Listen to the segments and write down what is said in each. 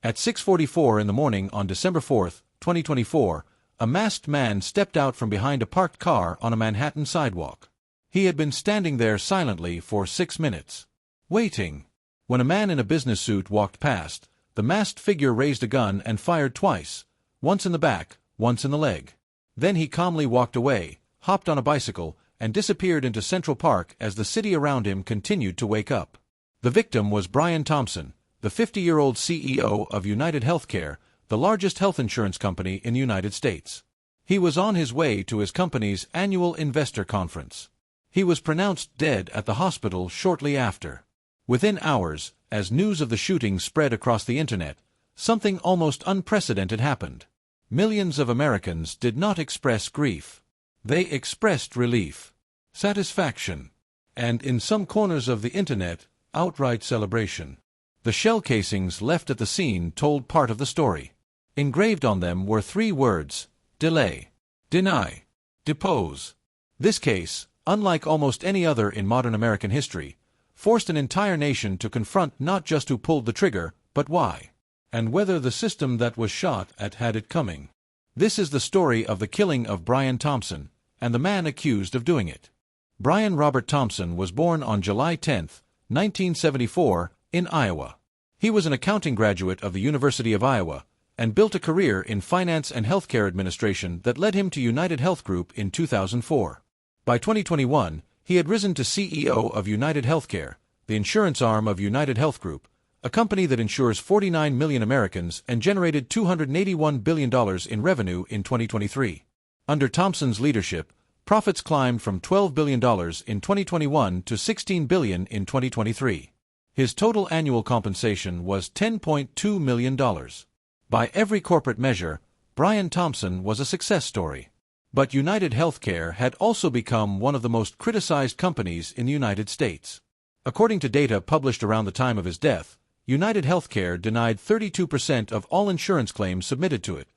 At 6:44 in the morning on December 4, 2024, a masked man stepped out from behind a parked car on a Manhattan sidewalk. He had been standing there silently for 6 minutes, waiting. When a man in a business suit walked past, the masked figure raised a gun and fired twice, once in the back, once in the leg. Then he calmly walked away, hopped on a bicycle, and disappeared into Central Park as the city around him continued to wake up. The victim was Brian Thompson, the 50-year-old CEO of United Healthcare, the largest health insurance company in the United States. He was on his way to his company's annual investor conference. He was pronounced dead at the hospital shortly after. Within hours, as news of the shooting spread across the internet, something almost unprecedented happened. Millions of Americans did not express grief. They expressed relief, satisfaction, and in some corners of the internet, outright celebration. The shell casings left at the scene told part of the story. Engraved on them were 3 words: delay, deny, depose. This case, unlike almost any other in modern American history, forced an entire nation to confront not just who pulled the trigger, but why, and whether the system that was shot at had it coming. This is the story of the killing of Brian Thompson, and the man accused of doing it. Brian Robert Thompson was born on July 10, 1974, in Iowa. He was an accounting graduate of the University of Iowa, and built a career in finance and healthcare administration that led him to United Health Group in 2004. By 2021, he had risen to CEO of United Healthcare, the insurance arm of United Health Group, a company that insures 49 million Americans and generated $281 billion in revenue in 2023. Under Thompson's leadership, profits climbed from $12 billion in 2021 to $16 billion in 2023. His total annual compensation was $10.2 million. By every corporate measure, Brian Thompson was a success story. But United Healthcare had also become one of the most criticized companies in the United States. According to data published around the time of his death, United Healthcare denied 32% of all insurance claims submitted to it,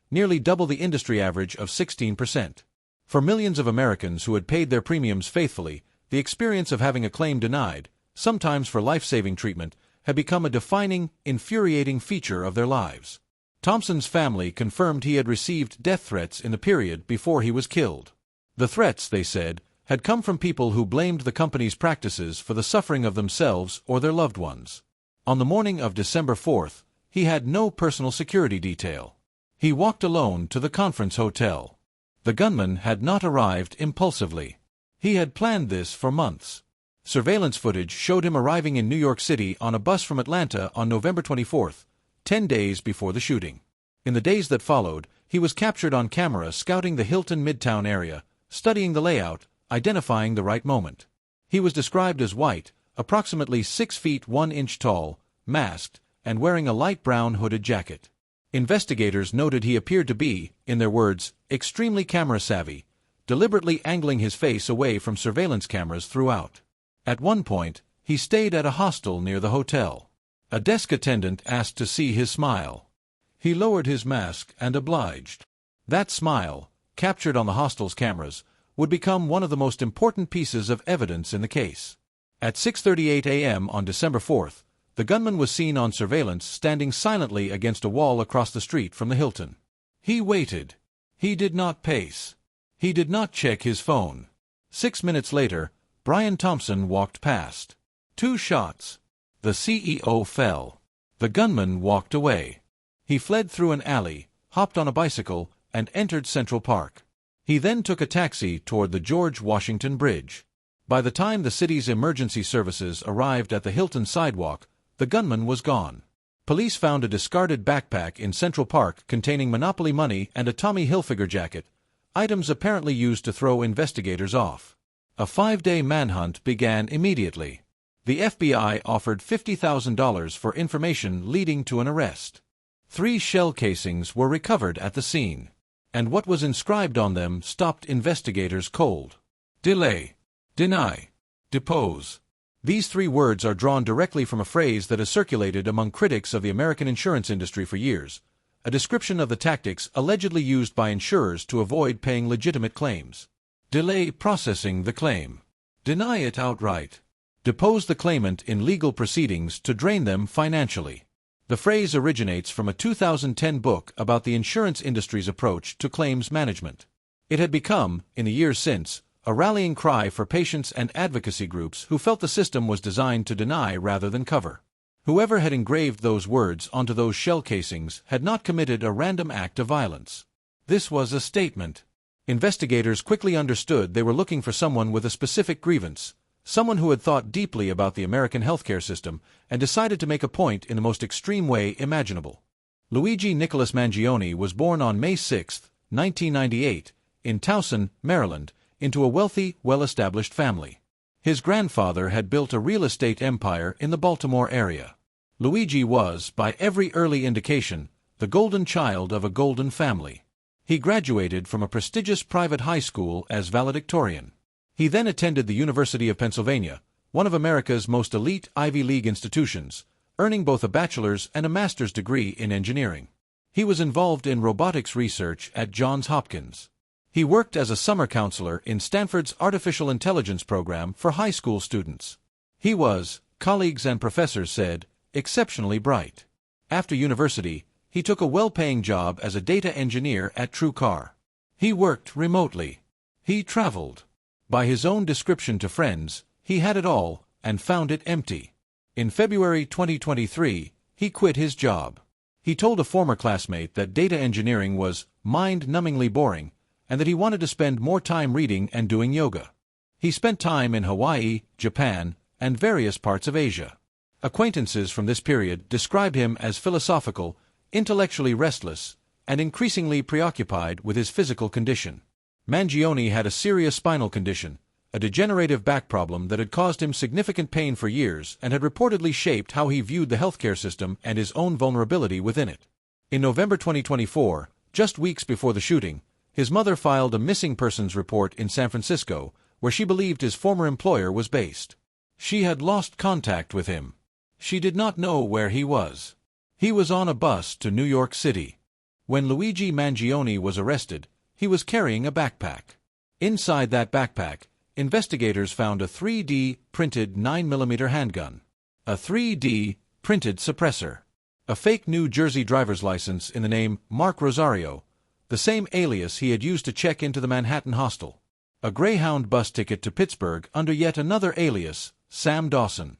nearly double the industry average of 16%. For millions of Americans who had paid their premiums faithfully, the experience of having a claim denied, sometimes for life-saving treatment, had become a defining, infuriating feature of their lives. Thompson's family confirmed he had received death threats in the period before he was killed. The threats, they said, had come from people who blamed the company's practices for the suffering of themselves or their loved ones. On the morning of December 4th, he had no personal security detail. He walked alone to the conference hotel. The gunman had not arrived impulsively. He had planned this for months. Surveillance footage showed him arriving in New York City on a bus from Atlanta on November 24th, 10 days before the shooting. In the days that followed, he was captured on camera scouting the Hilton Midtown area, studying the layout, identifying the right moment. He was described as white, approximately 6 feet 1 inch tall, masked, and wearing a light brown hooded jacket. Investigators noted he appeared to be, in their words, extremely camera-savvy, deliberately angling his face away from surveillance cameras throughout. At one point, he stayed at a hostel near the hotel. A desk attendant asked to see his smile. He lowered his mask and obliged. That smile, captured on the hostel's cameras, would become one of the most important pieces of evidence in the case. At 6:38 a.m. on December 4th, the gunman was seen on surveillance standing silently against a wall across the street from the Hilton. He waited. He did not pace. He did not check his phone. 6 minutes later, Brian Thompson walked past. 2 shots. The CEO fell. The gunman walked away. He fled through an alley, hopped on a bicycle, and entered Central Park. He then took a taxi toward the George Washington Bridge. By the time the city's emergency services arrived at the Hilton sidewalk, the gunman was gone. Police found a discarded backpack in Central Park containing Monopoly money and a Tommy Hilfiger jacket, items apparently used to throw investigators off. A 5-day manhunt began immediately. The FBI offered $50,000 for information leading to an arrest. 3 shell casings were recovered at the scene, and what was inscribed on them stopped investigators cold. Delay, deny, depose. These 3 words are drawn directly from a phrase that has circulated among critics of the American insurance industry for years, a description of the tactics allegedly used by insurers to avoid paying legitimate claims. Delay processing the claim. Deny it outright. Depose the claimant in legal proceedings to drain them financially. The phrase originates from a 2010 book about the insurance industry's approach to claims management. It had become, in the years since, a rallying cry for patients and advocacy groups who felt the system was designed to deny rather than cover. Whoever had engraved those words onto those shell casings had not committed a random act of violence. This was a statement. Investigators quickly understood they were looking for someone with a specific grievance, someone who had thought deeply about the American healthcare system and decided to make a point in the most extreme way imaginable. Luigi Nicholas Mangione was born on May 6, 1998, in Towson, Maryland, into a wealthy, well-established family. His grandfather had built a real estate empire in the Baltimore area. Luigi was, by every early indication, the golden child of a golden family. He graduated from a prestigious private high school as valedictorian. He then attended the University of Pennsylvania, one of America's most elite Ivy League institutions, earning both a bachelor's and a master's degree in engineering. He was involved in robotics research at Johns Hopkins. He worked as a summer counselor in Stanford's artificial intelligence program for high school students. He was, colleagues and professors said, exceptionally bright. After university, he took a well-paying job as a data engineer at TrueCar. He worked remotely. He traveled. By his own description to friends, he had it all and found it empty. In February 2023, he quit his job. He told a former classmate that data engineering was mind-numbingly boring and that he wanted to spend more time reading and doing yoga. He spent time in Hawaii, Japan, and various parts of Asia. Acquaintances from this period described him as philosophical, intellectually restless, and increasingly preoccupied with his physical condition. Mangione had a serious spinal condition, a degenerative back problem that had caused him significant pain for years and had reportedly shaped how he viewed the healthcare system and his own vulnerability within it. In November 2024, just weeks before the shooting, his mother filed a missing persons report in San Francisco, where she believed his former employer was based. She had lost contact with him. She did not know where he was. He was on a bus to New York City. When Luigi Mangione was arrested, he was carrying a backpack. Inside that backpack, investigators found a 3D printed 9mm handgun, a 3D printed suppressor, a fake New Jersey driver's license in the name Mark Rosario, the same alias he had used to check into the Manhattan hostel, a Greyhound bus ticket to Pittsburgh under yet another alias, Sam Dawson,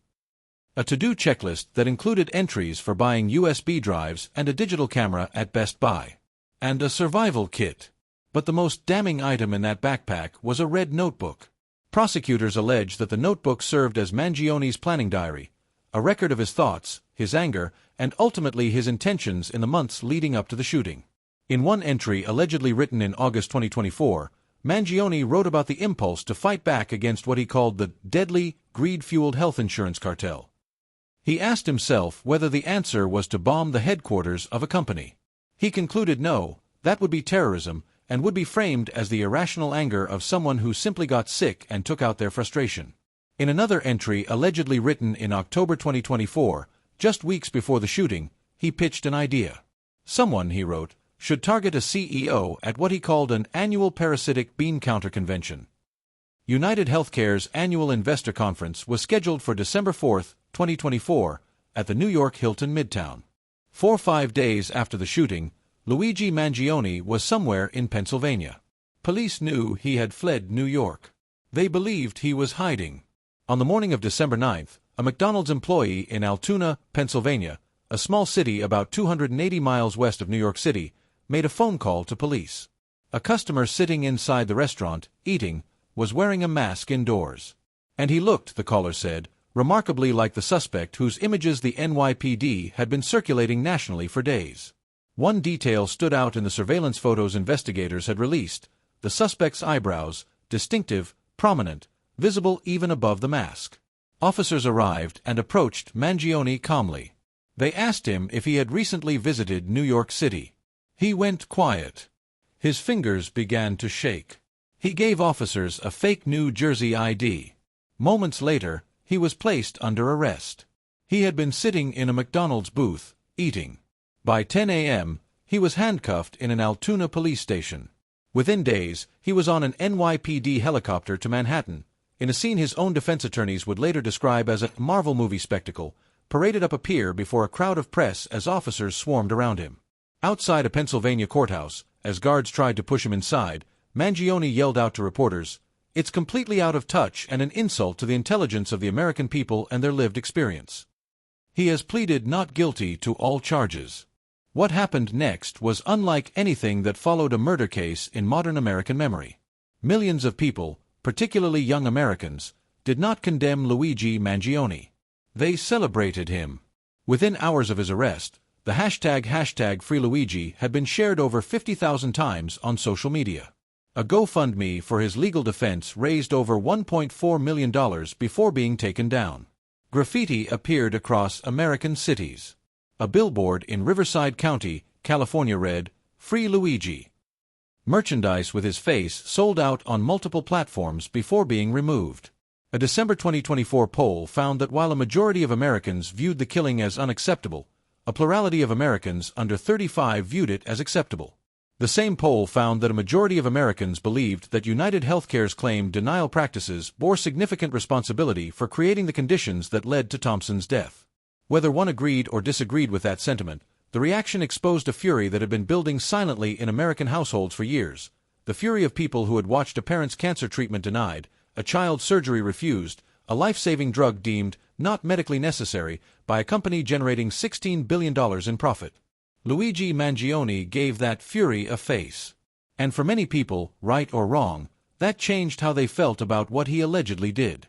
a to-do checklist that included entries for buying USB drives and a digital camera at Best Buy, and a survival kit. But the most damning item in that backpack was a red notebook. Prosecutors allege that the notebook served as Mangione's planning diary, a record of his thoughts, his anger, and ultimately his intentions in the months leading up to the shooting. In one entry allegedly written in August 2024, Mangione wrote about the impulse to fight back against what he called the deadly, greed-fueled health insurance cartel. He asked himself whether the answer was to bomb the headquarters of a company. He concluded no, that would be terrorism, and would be framed as the irrational anger of someone who simply got sick and took out their frustration. In another entry allegedly written in October 2024, just weeks before the shooting, he pitched an idea. Someone, he wrote, should target a CEO at what he called an annual parasitic bean counter convention. United Healthcare's annual investor conference was scheduled for December 4, 2024, at the New York Hilton Midtown. 4 or 5 days after the shooting, Luigi Mangione was somewhere in Pennsylvania. Police knew he had fled New York. They believed he was hiding. On the morning of December 9th, a McDonald's employee in Altoona, Pennsylvania, a small city about 280 miles west of New York City, made a phone call to police. A customer sitting inside the restaurant, eating, was wearing a mask indoors. And he looked, the caller said, remarkably like the suspect whose images the NYPD had been circulating nationally for days. One detail stood out in the surveillance photos investigators had released: the suspect's eyebrows, distinctive, prominent, visible even above the mask. Officers arrived and approached Mangione calmly. They asked him if he had recently visited New York City. He went quiet. His fingers began to shake. He gave officers a fake New Jersey ID. Moments later, he was placed under arrest. He had been sitting in a McDonald's booth, eating. By 10 a.m., he was handcuffed in an Altoona police station. Within days, he was on an NYPD helicopter to Manhattan, in a scene his own defense attorneys would later describe as a Marvel movie spectacle, paraded up a pier before a crowd of press as officers swarmed around him. Outside a Pennsylvania courthouse, as guards tried to push him inside, Mangione yelled out to reporters, "It's completely out of touch and an insult to the intelligence of the American people and their lived experience." He has pleaded not guilty to all charges. What happened next was unlike anything that followed a murder case in modern American memory. Millions of people, particularly young Americans, did not condemn Luigi Mangione. They celebrated him. Within hours of his arrest, the hashtag #FreeLuigi had been shared over 50,000 times on social media. A GoFundMe for his legal defense raised over $1.4 million before being taken down. Graffiti appeared across American cities. A billboard in Riverside County, California read, "Free Luigi." Merchandise with his face sold out on multiple platforms before being removed. A December 2024 poll found that while a majority of Americans viewed the killing as unacceptable, a plurality of Americans under 35 viewed it as acceptable. The same poll found that a majority of Americans believed that United Healthcare's claimed denial practices bore significant responsibility for creating the conditions that led to Thompson's death. Whether one agreed or disagreed with that sentiment, the reaction exposed a fury that had been building silently in American households for years, the fury of people who had watched a parent's cancer treatment denied, a child's surgery refused, a life-saving drug deemed not medically necessary by a company generating $16 billion in profit. Luigi Mangione gave that fury a face. And for many people, right or wrong, that changed how they felt about what he allegedly did.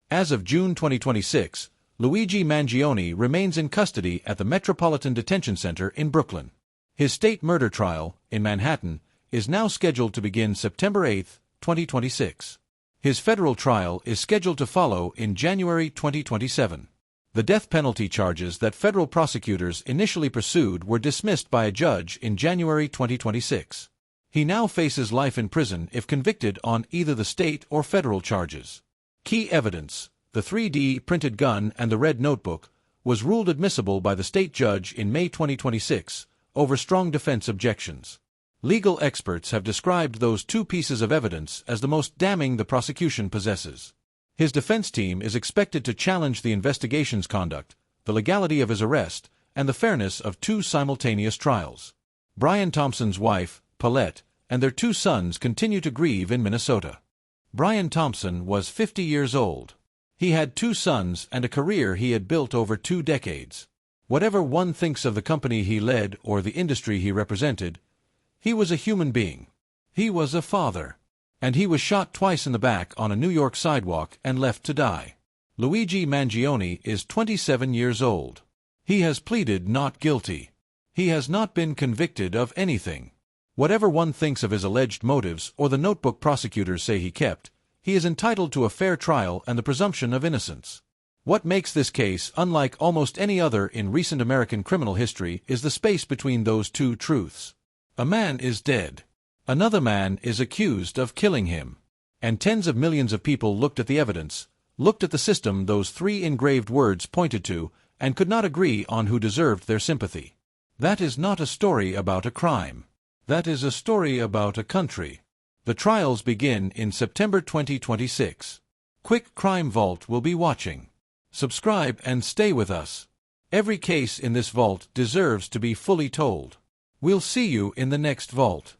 As of June 2026, Luigi Mangione remains in custody at the Metropolitan Detention Center in Brooklyn. His state murder trial, in Manhattan, is now scheduled to begin September 8, 2026. His federal trial is scheduled to follow in January 2027. The death penalty charges that federal prosecutors initially pursued were dismissed by a judge in January 2026. He now faces life in prison if convicted on either the state or federal charges. Key evidence, the 3D printed gun and the red notebook, was ruled admissible by the state judge in May 2026, over strong defense objections. Legal experts have described those two pieces of evidence as the most damning the prosecution possesses. His defense team is expected to challenge the investigation's conduct, the legality of his arrest, and the fairness of two simultaneous trials. Brian Thompson's wife, Paulette, and their two sons continue to grieve in Minnesota. Brian Thompson was 50 years old. He had two sons and a career he had built over 2 decades. Whatever one thinks of the company he led or the industry he represented, he was a human being. He was a father. And he was shot twice in the back on a New York sidewalk and left to die. Luigi Mangione is 27 years old. He has pleaded not guilty. He has not been convicted of anything. Whatever one thinks of his alleged motives or the notebook prosecutors say he kept, he is entitled to a fair trial and the presumption of innocence. What makes this case unlike almost any other in recent American criminal history is the space between those two truths. A man is dead. Another man is accused of killing him. And tens of millions of people looked at the evidence, looked at the system those 3 engraved words pointed to, and could not agree on who deserved their sympathy. That is not a story about a crime. That is a story about a country. The trials begin in September 2026. Quick Crime Vault will be watching. Subscribe and stay with us. Every case in this vault deserves to be fully told. We'll see you in the next vault.